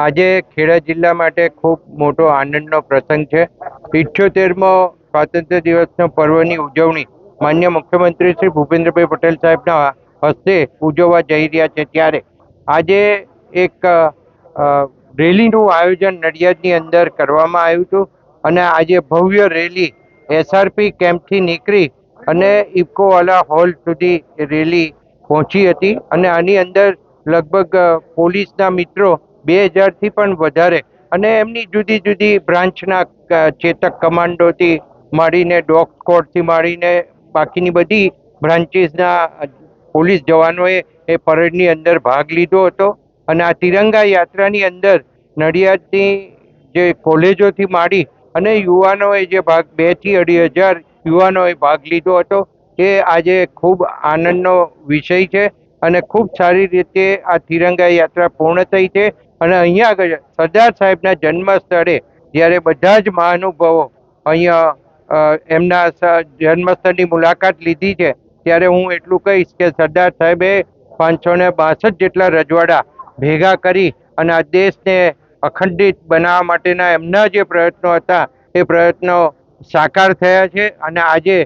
આજે ખેડા જિલ્લા માટે ખૂબ મોટો આનંદનો પ્રસંગ છે. 78મો સ્વાતંત્ર્ય દિવસનો પર્વની ઉજવણી માન્ય મુખ્યમંત્રી શ્રી ભૂપેન્દ્રભાઈ પટેલ સાહેબના હસ્તે ઉજવવા જઈ રહ્યા છે. ત્યારે આજે એક રેલીનું આયોજન નડિયાદની અંદર કરવામાં આવ્યું હતું અને આજે ભવ્ય રેલી SRP કેમ્પથી નીકળી અને ઇફકોવાલા હોલ સુધી રેલી પહોંચી હતી અને આની અંદર લગભગ પોલીસના મિત્રો 2000થી પણ વધારે અને એમની જુદી જુદી બ્રાન્ચના ચેતક કમાન્ડોથી માંડીને ડોગ સ્ક્વોડથી માંડીને બાકીની બધી બ્રાન્ચીસના પોલીસ જવાનોએ એ પરેડની અંદર ભાગ લીધો હતો અને આ તિરંગા યાત્રાની અંદર નડિયાદની જે કોલેજોથી માંડી અને યુવાનોએ જે ભાગ 2 થી 2.5 યુવાનોએ ભાગ લીધો હતો. એ આજે ખૂબ આનંદનો વિષય છે અને ખૂબ સારી રીતે આ તિરંગા યાત્રા પૂર્ણ થઈ છે અને અહીંયા આગળ સરદાર સાહેબના જન્મ સ્થળે જ્યારે બધા જ મહાનુભાવો અહીંયા એમના જન્મસ્થળની મુલાકાત લીધી છે ત્યારે હું એટલું કહીશ કે સરદાર સાહેબે 562 જેટલા રજવાડા ભેગા કરી અને આ દેશને અખંડિત બનાવવા માટેના એમના જે પ્રયત્નો હતા એ પ્રયત્નો સાકાર થયા છે અને આજે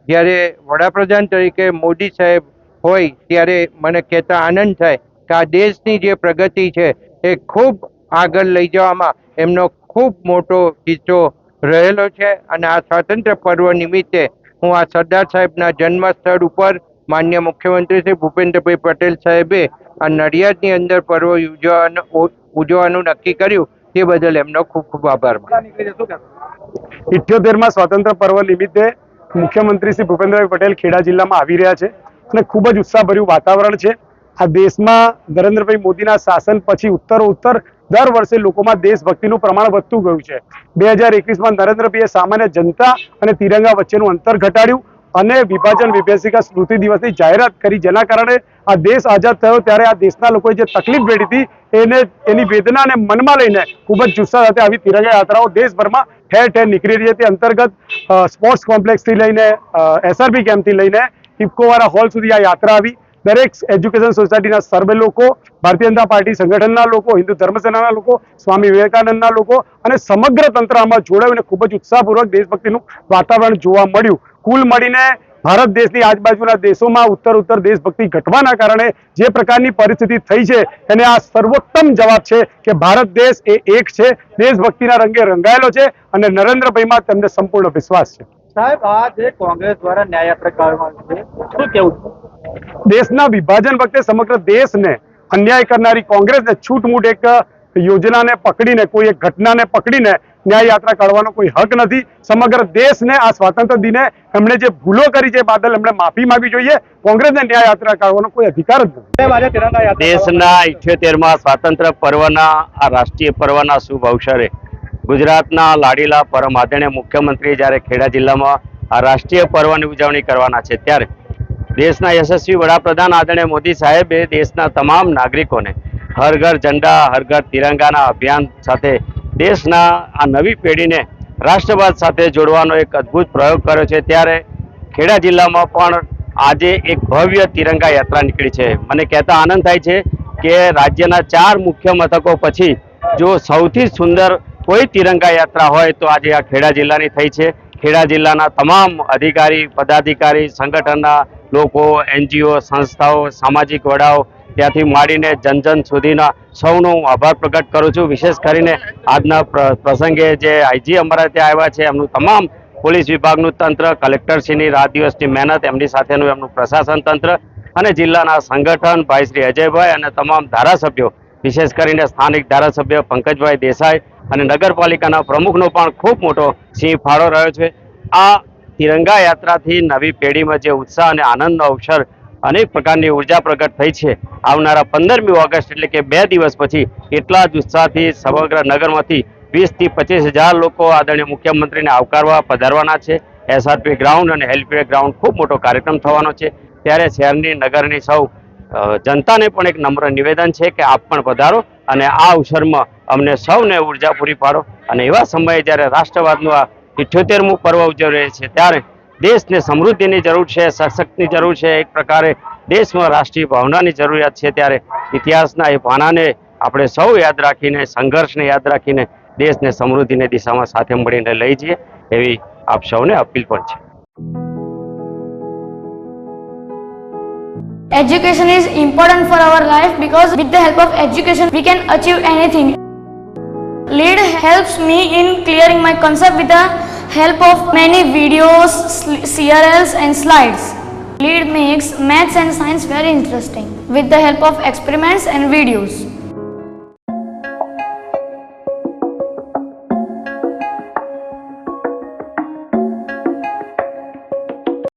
જ્યારે વડાપ્રધાન તરીકે મોદી સાહેબ હોય ત્યારે મને કહેતા આનંદ થાય કે આ દેશની જે પ્રગતિ છે એ ખૂબ આગળ લઈ જવામાં એમનો ખૂબ મોટો હિસ્સો રહેલો છે અને આ સ્વાતંત્ર્ય પર્વ નિમિત્તે હું આ સરદાર સાહેબના જન્મ સ્થળ ઉપર માન્ય મુખ્યમંત્રી શ્રી ભૂપેન્દ્રભાઈ પટેલ સાહેબે આ નડિયાદની અંદર પર્વ ઉજવવાનું નક્કી કર્યું તે બદલ એમનો ખૂબ ખૂબ આભાર. 78મા સ્વાતંત્ર્ય પર્વ નિમિત્તે મુખ્યમંત્રી શ્રી ભૂપેન્દ્રભાઈ પટેલ ખેડા જિલ્લામાં આવી રહ્યા છે અને ખૂબ જ ઉત્સાહભર્યું વાતાવરણ છે. આ દેશમાં નરેન્દ્રભાઈ મોદીના શાસન પછી ઉત્તરોત્તર દર વર્ષે લોકોમાં દેશભક્તિનું પ્રમાણ વધતું ગયું છે. 2021માં નરેન્દ્રભાઈએ સામાન્ય જનતા અને તિરંગા વચ્ચેનું અંતર ઘટાડ્યું અને વિભાજન વિભેષિકા સ્મૃતિ દિવસની જાહેરાત કરી, જેના કારણે આ દેશ આઝાદ થયો ત્યારે આ દેશના લોકોએ જે તકલીફ વેઠી હતી એની વેદનાને મનમાં લઈને ખૂબ જ જુસ્સા સાથે આવી તિરંગા યાત્રાઓ દેશભરમાં ઠેર ઠેર નીકળી રહી છે. તે અંતર્ગત સ્પોર્ટ્સ કોમ્પ્લેક્સથી લઈને SRP કેમ્પથી લઈને ઇફકોવાલા હોલ સુધી આ યાત્રા આવી. દરેક એજ્યુકેશન સોસાયટીના સર્વે લોકો, ભારતીય જનતા પાર્ટી સંગઠનના લોકો, હિન્દુ ધર્મસેનાના લોકો, સ્વામી વિવેકાનંદના લોકો અને સમગ્ર તંત્ર આમાં જોડાયું અને ખૂબ જ ઉત્સાહપૂર્વક દેશભક્તિનું વાતાવરણ જોવા મળ્યું. કુલ મળીને ભારત દેશની આજુબાજુના દેશોમાં ઉત્તર દેશભક્તિ ઘટવાના કારણે જે પ્રકારની પરિસ્થિતિ થઈ છે એને આ સર્વોત્તમ જવાબ છે કે ભારત દેશ એ એક છે, દેશભક્તિના રંગે રંગાયેલો છે અને નરેન્દ્રભાઈમાં તેમને સંપૂર્ણ વિશ્વાસ છે. સાહેબ, આ જે કોંગ્રેસ દ્વારા ન્યાય યાત્રા કરવામાં આવી છે, શું કેવું છે? દેશના વિભાજન વખતે સમગ્ર દેશને અન્યાય કરનારી કોંગ્રેસને છૂટમૂટ એક યોજનાને પકડીને, કોઈ એક ઘટનાને પકડીને ન્યાય યાત્રા કાઢવાનો કોઈ હક નથી. સમગ્ર દેશને આ સ્વાતંત્ર્ય દિને એમણે જે ભૂલો કરી છે બદલ એમણે માફી માંગવી જોઈએ. કોંગ્રેસને ન્યાય યાત્રા કાઢવાનો કોઈ અધિકાર જ નથી. દેશના 78મા સ્વાતંત્ર્ય પર્વના આ રાષ્ટ્રીય પર્વના શુભ અવસરે ગુજરાતના લાડીલા પરમ આદરણીય મુખ્યમંત્રી જ્યારે ખેડા જિલ્લામાં આ રાષ્ટ્રીય પર્વની ઉજવણી કરવાના છે ત્યારે દેશના યશસ્વી વડાપ્રધાન આદરણીય મોદી સાહેબે દેશના તમામ નાગરિકોને હર ઘર ઝંડા હર ઘર તિરંગાના અભિયાન સાથે દેશના આ નવી પેઢીને રાષ્ટ્રવાદ સાથે જોડવાનો એક અદ્ભુત પ્રયોગ કર્યો છે. ત્યારે ખેડા જિલ્લામાં પણ આજે એક ભવ્ય તિરંગા યાત્રા નીકળી છે. મને કહેતા આનંદ થાય છે કે રાજ્યના 4 મુખ્ય મથકો પછી જો સૌથી સુંદર કોઈ તિરંગા યાત્રા હોય તો આજે આ ખેડા જિલ્લાની થઈ છે. ખેડા જિલ્લાના તમામ અધિકારી, પદાધિકારી, સંગઠનના લોકો, NGO, સંસ્થાઓ, સામાજિક વડાઓ ત્યાંથી માંડીને જન સુધીના સૌનો હું આભાર પ્રગટ કરું છું. વિશેષ કરીને આજના પ્રસંગે જે IG અમારા ત્યાં આવ્યા છે એમનું તમામ પોલીસ વિભાગનું તંત્ર, કલેક્ટરશ્રીની રાત દિવસની મહેનત, એમની સાથેનું એમનું પ્રશાસન તંત્ર અને જિલ્લાના સંગઠન ભાઈ શ્રી અજયભાઈ અને તમામ ધારાસભ્યો, વિશેષ કરીને સ્થાનિક ધારાસભ્ય પંકજભાઈ દેસાઈ અને નગરપાલિકાના પ્રમુખનો પણ ખૂબ મોટો સિંહ ફાળો રહ્યો છે. આ તિરંગા યાત્રાથી નવી પેઢીમાં જે ઉત્સાહ અને આનંદનો અવસર, અનેક પ્રકારની ઉર્જા પ્રગટ થઈ છે. આવનારા 15મી ઓગસ્ટ એટલે કે 2 દિવસ પછી એટલા જ ઉત્સાહથી સમગ્ર નગરમાંથી 20 થી 25 હજાર લોકો આદરણીય મુખ્યમંત્રીને આવકારવા પધારવાના છે. SRP ગ્રાઉન્ડ અને હેલિપેડ ગ્રાઉન્ડ ખૂબ મોટો કાર્યક્રમ થવાનો છે. ત્યારે શહેરની, નગરની સૌ જનતાને પણ એક નમ્ર નિવેદન છે કે આપ પણ પધારો અને આ અવસરમાં અમને સૌને ઉર્જા પૂરી પાડો. અને એવા સમયે જ્યારે રાષ્ટ્રવાદનું આ 78મું પર્વ ઉજવી રહ્યા છે ત્યારે દેશને સમૃદ્ધિની જરૂર છે, સશક્તિની જરૂર છે, એક પ્રકારે દેશમાં રાષ્ટ્રીય ભાવનાની જરૂરિયાત છે. ત્યારે ઇતિહાસના એ પાનાને આપણે સૌ યાદ રાખીને, સંઘર્ષને યાદ રાખીને દેશને સમૃદ્ધિની દિશામાં સાથે મળીને લઈ જઈએ એવી આપ સૌને અપીલ પણ છે. Education is important for our life because with the help of education we can achieve anything. Lead helps me in clearing my concept with the help of many videos, CRLs and slides. Lead makes maths and science very interesting with the help of experiments and videos.